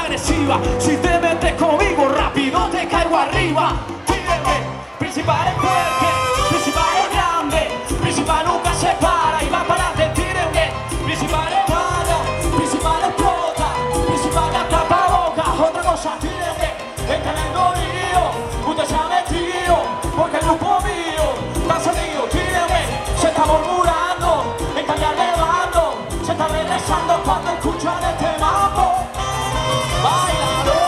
agresiva. Si te metes conmigo rápido te caigo arriba. Tíreme, principal es fuerte, principal es grande, principal nunca se para y va para adelante. Tíreme, principal es malo, principal explota, principal da tapa boca. Otra cosa, tíreme, el tremendo lío, usted se ha metido, porque el grupo mío está salido. Tíreme, se está murmurando, está ya elevando, se está regresando cuando escuchan este mambo. Báilalo.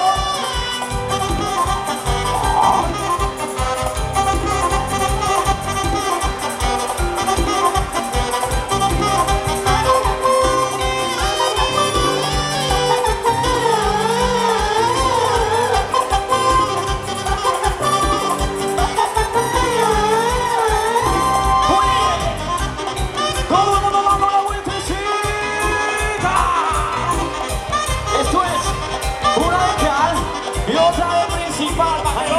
Esto es una de cal y otra de principal.